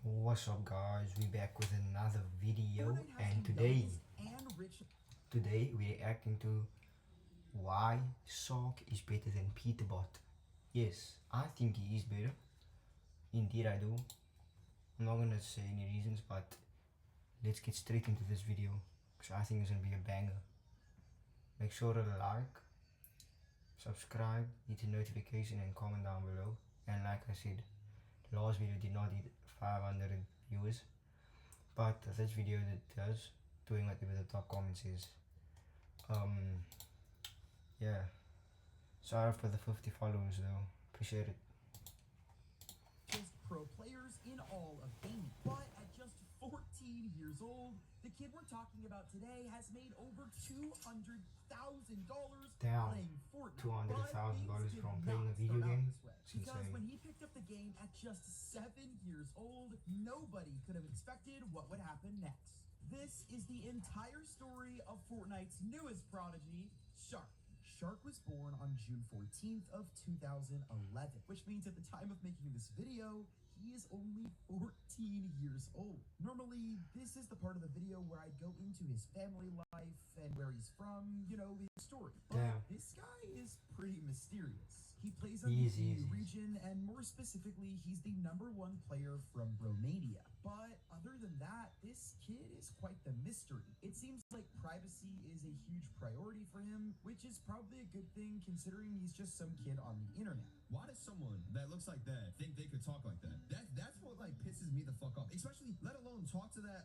What's up guys, we back with another video and today we're reacting to why SHXRK is better than Peterbot. Yes, I think he is better. Indeed I do. I'm not gonna say any reasons, but let's get straight into this video because I think it's gonna be a banger. Make sure to like, subscribe, hit the notification and comment down below. And like I said, the last video did not hit 500 viewers. But this video that does, doing whatever the top comments is. Yeah. Sorry for the 50 followers though. Appreciate it. Pro players in all of gaming, but at just 14 years old, the kid we're talking about today has made over $200,000 playing Fortnite. $200,000 from playing a video game? Because when he picked up the game at just 7 years old, nobody could have expected what would happen next. This is the entire story of Fortnite's newest prodigy, SHXRK. SHXRK was born on June 14th of 2011, which means at the time of making this video, he is only 14 years old. Normally, this is the part of the video where I go into his family life and where he's from, you know, his story. But this guy is pretty mysterious. He plays in the EU region, and more specifically, he's the #1 player from Romania. But other than that, this kid is quite the mystery. It seems like privacy is a huge priority for him, which is probably a good thing considering he's just some kid on the internet. Why does someone that looks like that think they could talk like that? That's what like pisses me the fuck off. Especially, let alone talk to a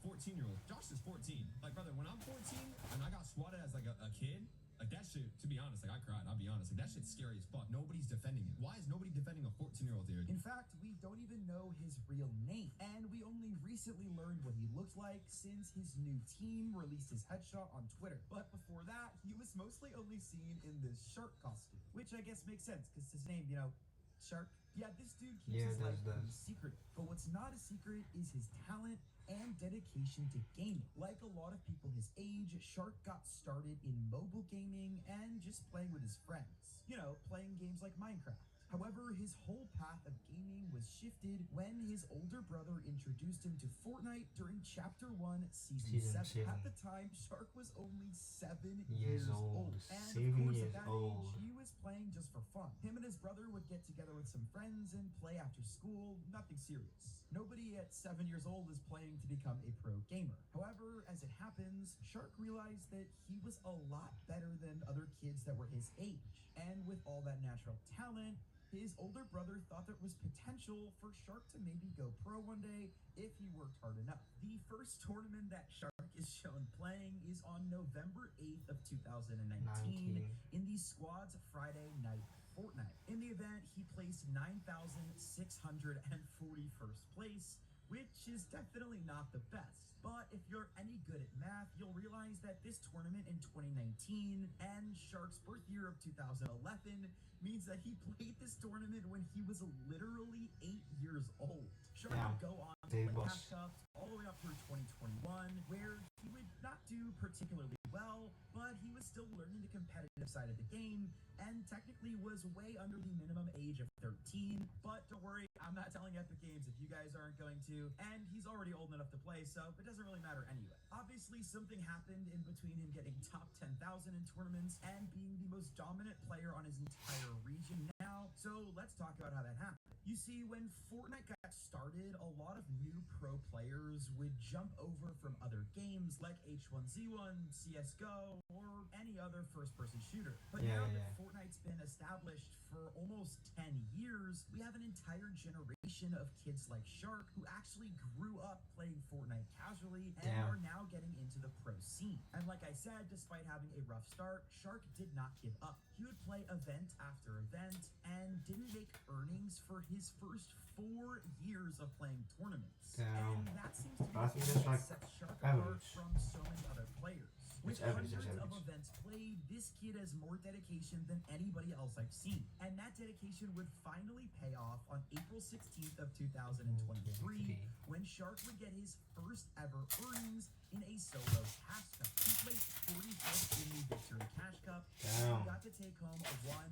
14-year-old. Josh is 14. Like, brother, when I'm 14 and I got swatted as like a kid, like that shit, to be honest, like I cried, I'll be honest. Like that shit's scary as fuck. Nobody's defending it. Why is nobody defending a 14-year-old dude? In fact, we don't even know his real name. And we only recently learned what he looked like since his new team released his headshot on Twitter. But before that, he was mostly only seen in this shark costume, which I guess makes sense because his name, you know, Shark. Yeah, this dude keeps his life pretty secret. But what's not a secret is his talent and dedication to gaming. Like a lot of people his age, SHXRK got started in mobile gaming and just playing with his friends. You know, playing games like Minecraft. However, his whole path of gaming was shifted when his older brother introduced him to Fortnite during Chapter 1, Season 7. At the time, SHXRK was only 7 years old. And of course, at that age, he was playing just for fun. Him and his brother would get together with some friends and play after school, nothing serious. Nobody at 7 years old is planning to become a pro gamer. However, as it happens, SHXRK realized that he was a lot better than other kids that were his age. And with all that natural talent, his older brother thought there was potential for SHXRK to maybe go pro one day if he worked hard enough. The first tournament that SHXRK is shown playing is on November 8th of 2019 in the Squad's Friday Night Fortnite. In the event, he placed 9,641st place, which is definitely not the best. But if you're any good at math, you'll realize that this tournament in 2019 and SHXRK's birth year of 2011 means that he played this tournament when he was literally 8 years old. SHXRK would go on to play Cash Cups all the way up through 2021, where he would not do particularly well, but he was still learning the competitive side of the game and technically was way under the minimum age of 13. But don't worry, I'm not telling Epic Games if you guys aren't going to, and he's already old enough to play, so it doesn't really matter anyway. Obviously, something happened in between him getting top 10,000 in tournaments and being the most dominant player on his entire region now, so let's talk about how that happened. You see, when Fortnite got started, a lot of new pro players would jump over from other games like H1Z1, CSGO, or any other first-person shooter. But now that Fortnite's been established for almost 10 years, we have an entire generation of kids like SHXRK who actually grew up playing Fortnite casually and are now getting into the pro scene. And like I said, despite having a rough start, SHXRK did not give up. He would play event after event and didn't make earnings for his first 4 years of playing tournaments. And that seems to be what sets SHXRK apart from so many other players. With hundreds of events played, this kid has more dedication than anybody else I've seen. And that dedication would finally pay off on April 16th of 2023 when SHXRK would get his first ever earnings in a solo cash cup. He placed 45th in the Victory Cash Cup and got to take home $100.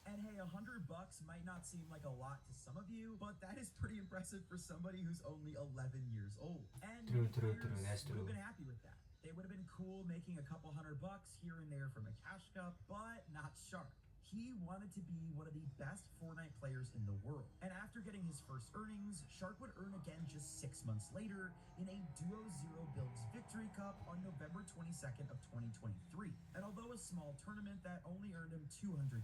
And hey, $100 might not seem like a lot to some of you, but that is pretty impressive for somebody who's only 11 years old. And True, many true, players that's would true. have been happy with that. They would have been cool making a couple $100 here and there from a cash cup, but not Shark. He wanted to be one of the best Fortnite players in the world. And after getting his first earnings, Shark would earn again just 6 months later in a Duo Zero Builds Victory Cup on November 22nd of 2023. And although a small tournament that only earned him $200,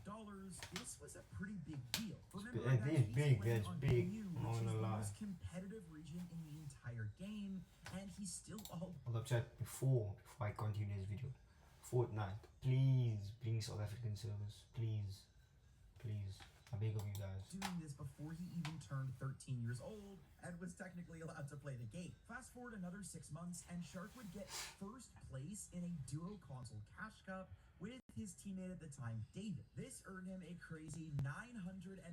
this was a pretty big deal. Remember that he's big, playing that's on big. EU, I'm not which is gonna the lie. most competitive region in the entire game, and he's still all Hold up, chat. Before I continue this video, Fortnite, please bring South African servers. Please. I beg of you guys. doing this before he even turned 13 years old and was technically allowed to play the game. Fast forward another 6 months, and Shark would get first place in a duo console cash cup with his teammate at the time, David. This earned him a crazy $957.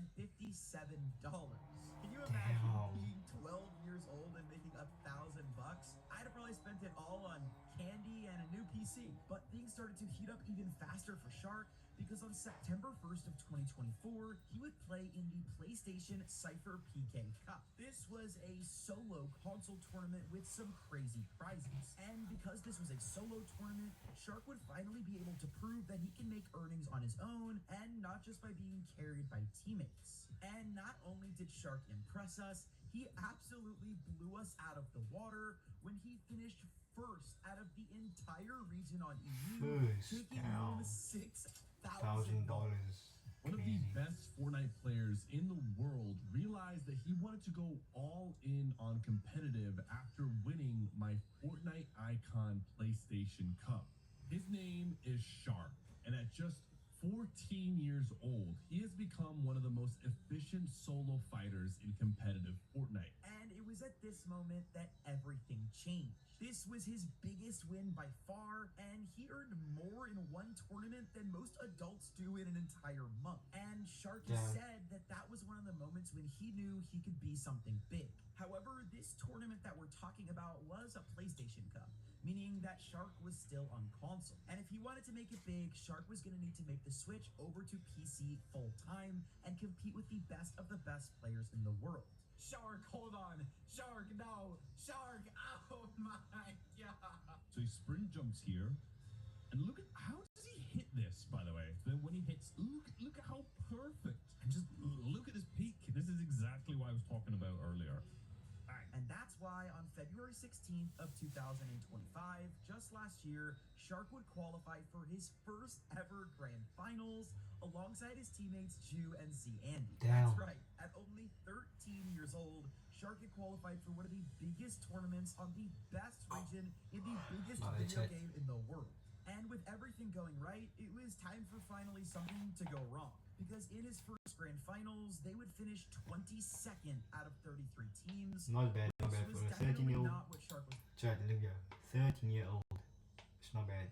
Can you imagine Damn. being 12 years old and making $1,000? I'd have probably spent it all on candy and a new PC. But things started to heat up even faster for Shark, because on September 1st of 2024, he would play in the PlayStation Cypher PK Cup. This was a solo console tournament with some crazy prizes. And because this was a solo tournament, Shark would finally be able to prove that he can make earnings on his own and not just by being carried by teammates. And not only did Shark impress us, he absolutely blew us out of the water when he finished first out of the entire region on EU, First, taking damn. home $6,000. $1,000. One of the best Fortnite players in the world realized that he wanted to go all in on competitive after winning my Fortnite Icon PlayStation Cup. His name is Shark, and at just 14 years old, he has become one of the most efficient solo fighters in competitive Fortnite. And it was at this moment that everything changed. This was his biggest win by far, and he earned more in one tournament than most adults do in an entire month. And Shark has said that that was one of the moments when he knew he could be something big. However, this tournament that we're talking about was a PlayStation Cup, meaning that Shark was still on console. And if he wanted to make it big, Shark was going to need to make the switch over to PC full time and compete with the best of the best players in the world. Shark, hold on. Shark, no. Shark, oh my god. So he sprint jumps here, and look at how does he hit this, by the way. Then when he hits, look at how perfect. And just look at his peak. This is exactly what I was talking about earlier. Bang. And that's why on February 16th of 2025, just last year, Shark would qualify for his first ever grand finals alongside his teammates Ju and Z Andy. Damn. That's right. At only 13 years old, Shark had qualified for one of the biggest tournaments on the best region in the biggest video game in the world. And with everything going right, it was time for finally something to go wrong. Because in his first grand finals, they would finish 22nd out of 33 teams. Not bad which for was a definitely 13-year-old. not what Shark was Chat, look here. 13-year-old. It's not bad.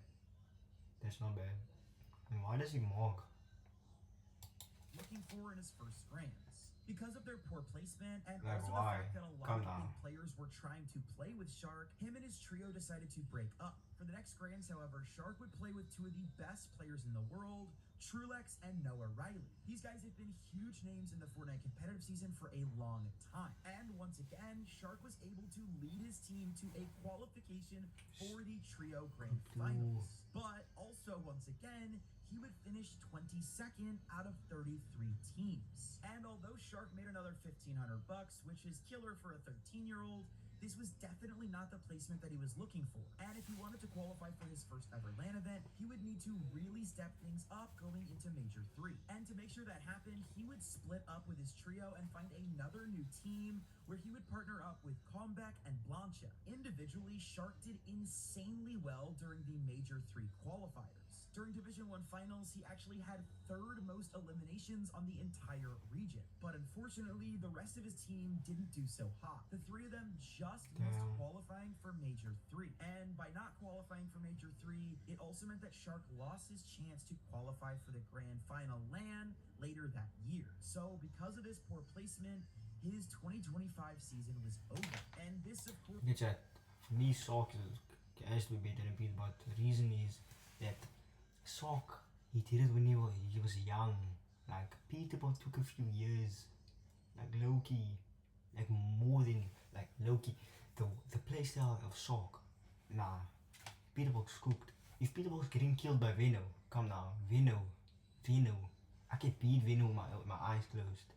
That's not bad. And why does he mog? looking for in his first grands. Because of their poor placement and Like, also why? the fact that a lot Come of on. big players were trying to play with Shark, him and his trio decided to break up. For the next grands, however, Shark would play with two of the best players in the world, Trulex and Noah Riley. These guys have been huge names in the Fortnite competitive season for a long time. And once again, Shark was able to lead his team to a qualification for the trio grand finals. But also, once again, he would finish 22nd out of 33 teams. And although Shark made another $1,500, which is killer for a 13-year-old, this was definitely not the placement that he was looking for. And if he wanted to qualify for his first ever LAN event, he would need to really step things up going into Major 3. And to make sure that happened, he would split up with his trio and find another new team where he would partner up with Combeck and Blancha. Individually, Shark did insanely well during the Major 3 qualifiers. During Division 1 finals, he actually had third most eliminations on the entire region. But unfortunately, the rest of his team didn't do so hot. The three of them just missed qualifying for Major 3. And by not qualifying for Major 3, it also meant that Shark lost his chance to qualify for the Grand Final LAN later that year. So because of this poor placement, his 2025 season was over. And this, of course... Get chat. For me, Sock is actually better than Peterbot. The reason is that Sock, he did it when he was young. Like Peterbot took a few years. Like Loki, like more than like Loki. The playstyle of Shock. Nah, Peterbot's cooked. If Peterbot's getting killed by Veno, come now, Veno. I can beat Veno with my eyes closed.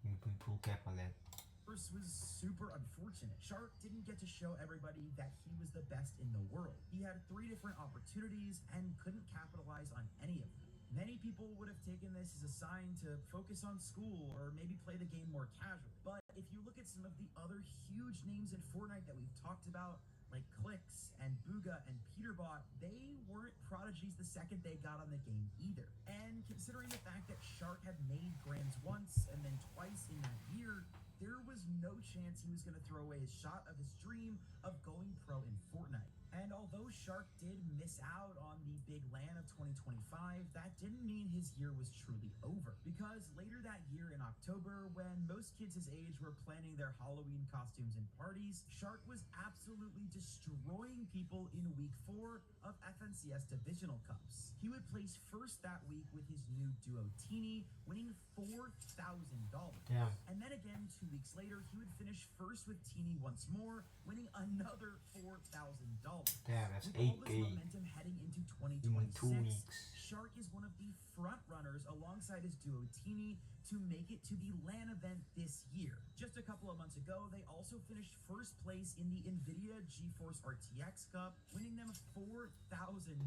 You pull cap on that. First was super unfortunate. Shark didn't get to show everybody that he was the best in the world. He had 3 different opportunities and couldn't capitalize on any of them. Many people would have taken this as a sign to focus on school or maybe play the game more casually. But if you look at some of the other huge names in Fortnite that we've talked about, like Clicks and Booga and Peterbot, they weren't prodigies the second they got on the game either. And considering the fact that Shark had made Grands once and then twice in that year, there was no chance he was going to throw away his shot of his dream of going pro in Fortnite. And although Shark did miss out on the big LAN of 2025, that didn't mean his year was truly over. Because later that year in October, when most kids his age were planning their Halloween costumes and parties, Shark was absolutely destroying people in week 4 of FNCS Divisional Cups. He would place first that week with his new duo Teeny, winning $4,000. Yeah. And then again, 2 weeks later, he would finish first with Teeny once more, winning another $4,000. Damn, that's With all 8K this momentum heading into in 2 2026, weeks. Shark is one of the front runners alongside his duo Teeny to make it to the LAN event this year. Just a couple of months ago, they also finished first place in the NVIDIA GeForce RTX Cup, winning them $4,000.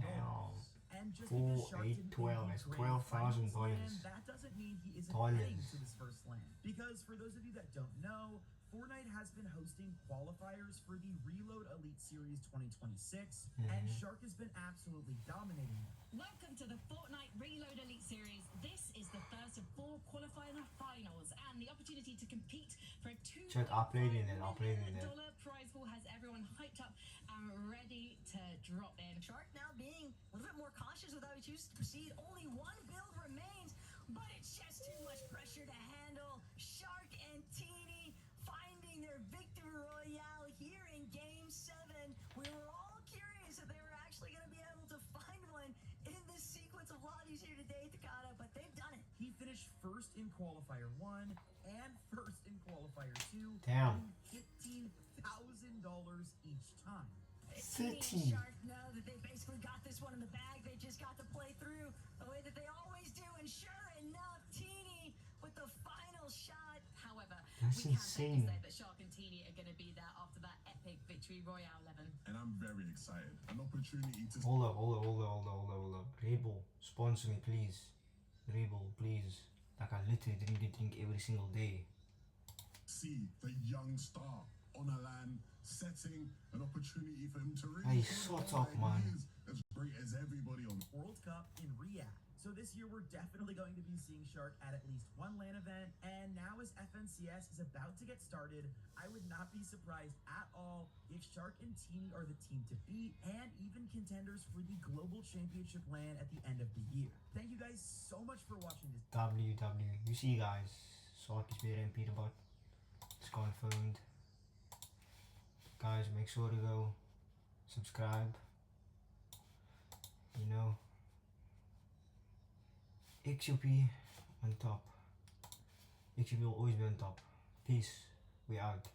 And just because 4, Shark 8, didn't 12, make the that's grand finals $12,000. LAN, that doesn't mean he isn't Dollars. heading to his first LAN. Because for those of you that don't know, Fortnite has been hosting qualifiers for the Reload Elite Series 2026, and Shark has been absolutely dominating them. Welcome to the Fortnite Reload Elite Series. This is the first of 4 qualifying finals and the opportunity to compete for a Check uploading it, $2 prize pool has everyone hyped up and ready to drop in. Shark now being a little bit more cautious with how he chooses to proceed. Only 1 build remains, but it's just too much pressure to handle. Shark and Teeny finding their victory royale here in Game 7. We were all curious if they were actually going to be able to find one in this sequence of lobbies here today, Takata, but they've done it. He finished first in Qualifier 1 and first in Qualifier 2, Damn. winning $15,000 each time. Teeny 13. and Shark know that they basically got this one in the bag. They just got to play through the way that they always do, and sure enough, Teeny with the final shot. However, That's we can safely insane. say that Shark and Teeny are going to be there after that epic victory royale 11. And I'm very excited. An opportunity to Hold up. Red Bull, sponsor me, please. Red Bull, please. Like I literally drink every single day. see the young star on a LAN setting, an opportunity for him to Hey, really shut show up, that man. he is as great as everybody on World Cup in Riyadh. So this year we're definitely going to be seeing Shark at least one LAN event, and now as FNCS is about to get started, I would not be surprised at all if Shark and Teeny are the team to beat and even contenders for the Global Championship LAN at the end of the year. Thank you guys so much for watching this. You see guys, Shark is better than Peterbot. It's confirmed. Guys, make sure to go subscribe. You know, XUP on top. XUP will always be on top. Peace. We out.